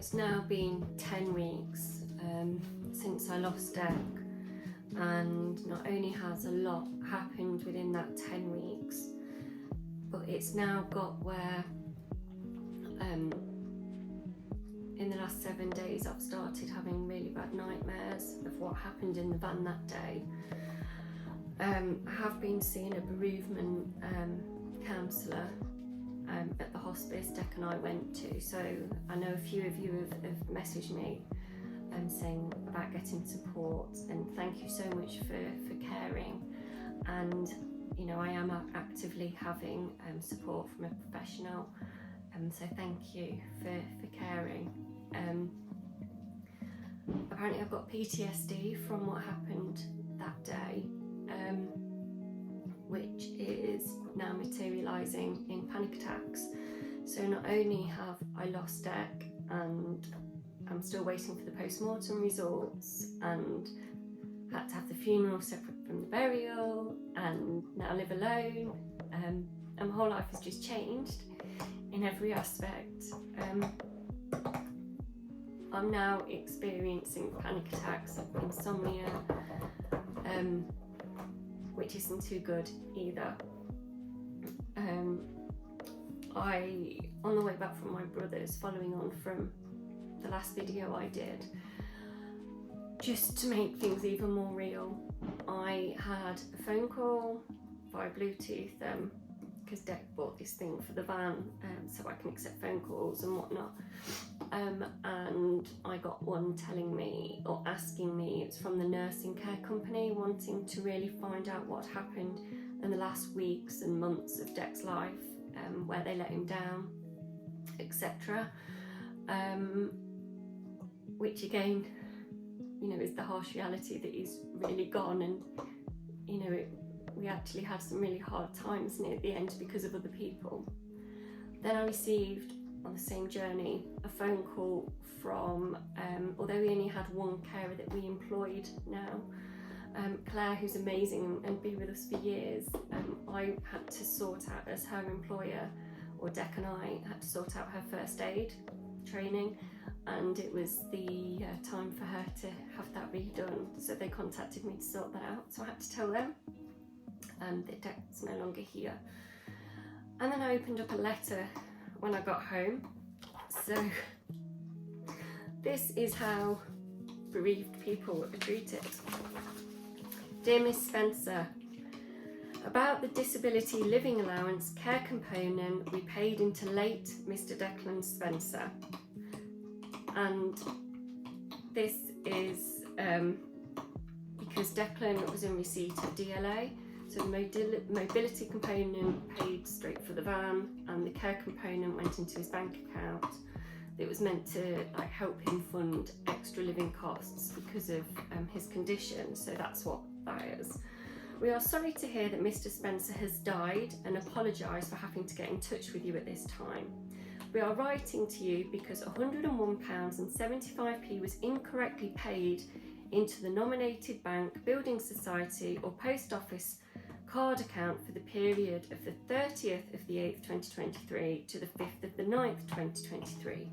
It's now been 10 weeks since I lost Dec, and not only has a lot happened within that 10 weeks, but it's now got where in the last 7 days I've started having really bad nightmares of what happened in the van that day. I have been seeing a bereavement counsellor at the hospice Dec and I went to, so I know a few of you have messaged me saying about getting support, and thank you so much for caring. And you know, I am actively having support from a professional, so thank you for caring. Apparently I've got PTSD from what happened that day, which is now materialising in panic attacks. So not only have I lost Dec, and I'm still waiting for the post-mortem results, and had to have the funeral separate from the burial, and now live alone, and my whole life has just changed in every aspect. I'm now experiencing panic attacks, insomnia, which isn't too good either. On the way back from my brother's, following on from the last video I did, just to make things even more real, I had a phone call via Bluetooth, because Dec bought this thing for the van, so I can accept phone calls and whatnot, and I got one telling me, or asking me, it's from the nursing care company, wanting to really find out what happened in the last weeks and months of Dec's life, where they let him down, etc. Which again, you know, is the harsh reality that he's really gone, and you know, we actually had some really hard times near the end because of other people. Then I received, on the same journey, a phone call from, although we only had one carer that we employed now, Claire, who's amazing and been with us for years, I had to sort out, as her employer, or Dec and I had to sort out her first aid training, and it was the time for her to have that redone, so they contacted me to sort that out. So I had to tell them that Dec's no longer here. And then I opened up a letter when I got home. So this is how bereaved people are treated. Dear Miss Spencer, about the disability living allowance care component we paid into late Mr. Declan Spencer. And this is because Declan was in receipt of DLA, so the mobility component paid straight for the van, and the care component went into his bank account. It was meant to like help him fund extra living costs because of his condition, so that's what that is. We are sorry to hear that Mr. Spencer has died and apologise for having to get in touch with you at this time. We are writing to you because £101.75 was incorrectly paid into the nominated bank, building society or post office card account for the period of the 30th of the 8th 2023 to the 5th of the 9th 2023.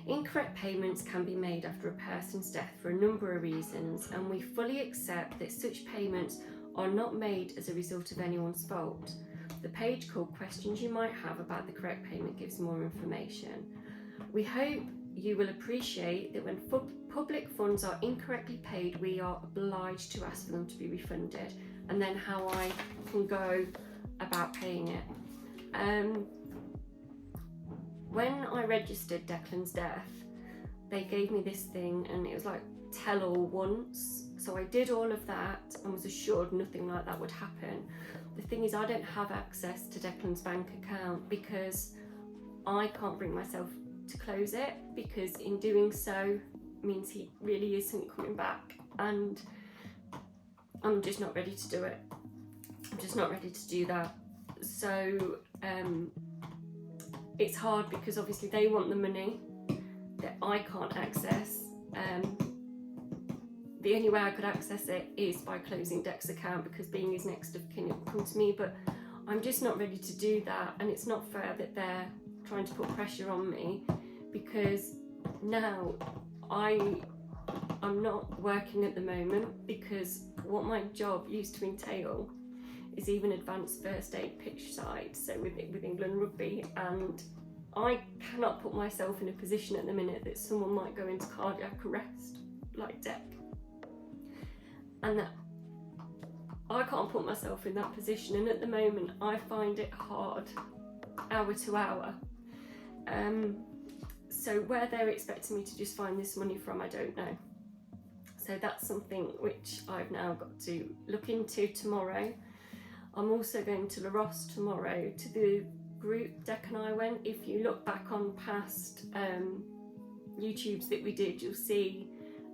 Incorrect payments can be made after a person's death for a number of reasons, and we fully accept that such payments are not made as a result of anyone's fault. The page called Questions You Might Have About the Correct Payment gives more information. We hope you will appreciate that when public funds are incorrectly paid, we are obliged to ask for them to be refunded, and then how I can go about paying it. When I registered Declan's death, they gave me this thing, and it was like tell all once. So I did all of that and was assured nothing like that would happen. The thing is, I don't have access to Declan's bank account because I can't bring myself to close it, because in doing so means he really isn't coming back, and I'm just not ready to do it. I'm just not ready to do that. So it's hard because obviously they want the money that I can't access. The only way I could access it is by closing Dec's account, because being his next of kin, it will come to me, but I'm just not ready to do that, and it's not fair that they're trying to put pressure on me, because Now, I'm not working at the moment because what my job used to entail is even advanced first aid pitch side, so with England Rugby, and I cannot put myself in a position at the minute that someone might go into cardiac arrest, like death. And that I can't put myself in that position, and at the moment I find it hard, hour to hour. So where they're expecting me to just find this money from, I don't know. So that's something which I've now got to look into tomorrow. I'm also going to La Rosse tomorrow to the group Dec and I went. If you look back on past YouTubes that we did, you'll see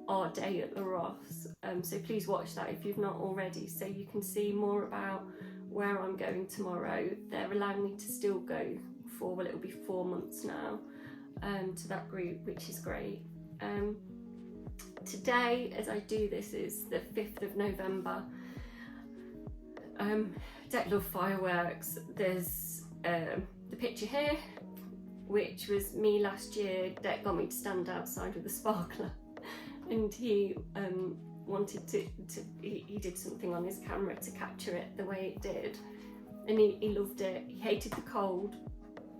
our day at La Rosse. So please watch that if you've not already, so you can see more about where I'm going tomorrow. They're allowing me to still go for, well, it'll be 4 months now, to that group, which is great. Today, as I do this, is the 5th of November. Dec love fireworks. There's the picture here, which was me last year. Dec got me to stand outside with a sparkler, and he wanted to he did something on his camera to capture it the way it did, and he loved it. He hated the cold,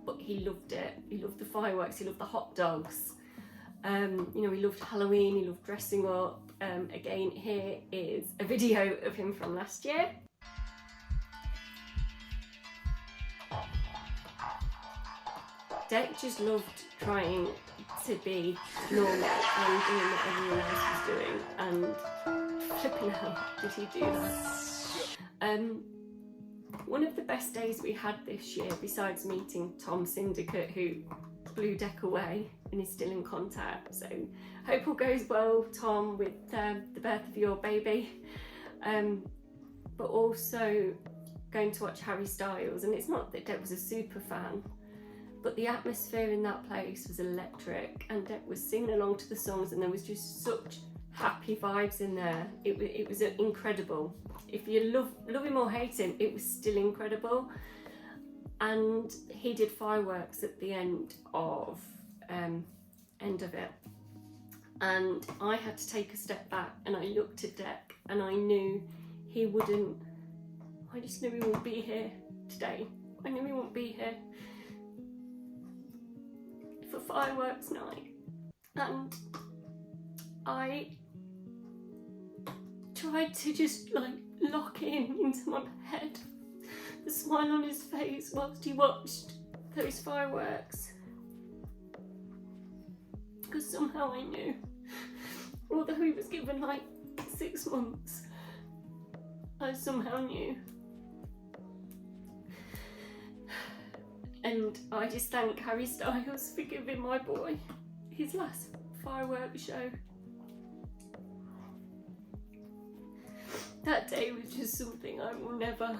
but he loved it. He loved the fireworks, he loved the hot dogs. You know, he loved Halloween, he loved dressing up. Again, here is a video of him from last year. Dec just loved trying to be normal and doing what everyone else was doing, and flipping hell, did he do that. One of the best days we had this year, besides meeting Tom Syndicate, who blew Dec away and is still in contact, so hope all goes well, Tom, with the birth of your baby, but also going to watch Harry Styles. And it's not that Dec was a super fan, but the atmosphere in that place was electric, and Dec was singing along to the songs, and there was just such happy vibes in there. It was incredible. If you love him or hate him, it was still incredible. And he did fireworks at the end of it, and I had to take a step back, and I looked at Dec, and I knew he wouldn't. I just knew he wouldn't be here today. I knew he wouldn't be here for fireworks night, and I tried to just like lock into my head the smile on his face whilst he watched those fireworks, because somehow I knew, although he was given like 6 months, I somehow knew. And I just thank Harry Styles for giving my boy his last fireworks show. That day was just something I will never,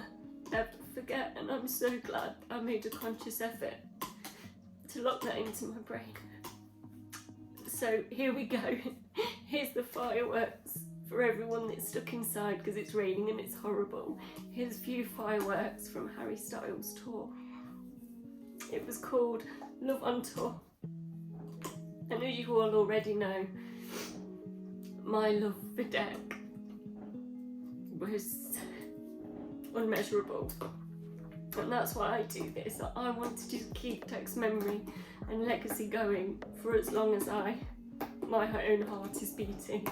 ever forget, and I'm so glad I made a conscious effort to lock that into my brain. So here we go. Here's the fireworks for everyone that's stuck inside because it's raining and it's horrible. Here's a few fireworks from Harry Styles' tour. It was called Love on Tour. I know you all already know my love for Dec was unmeasurable, and that's why I do this. I want to just keep Dec's memory and legacy going for as long as my own heart is beating.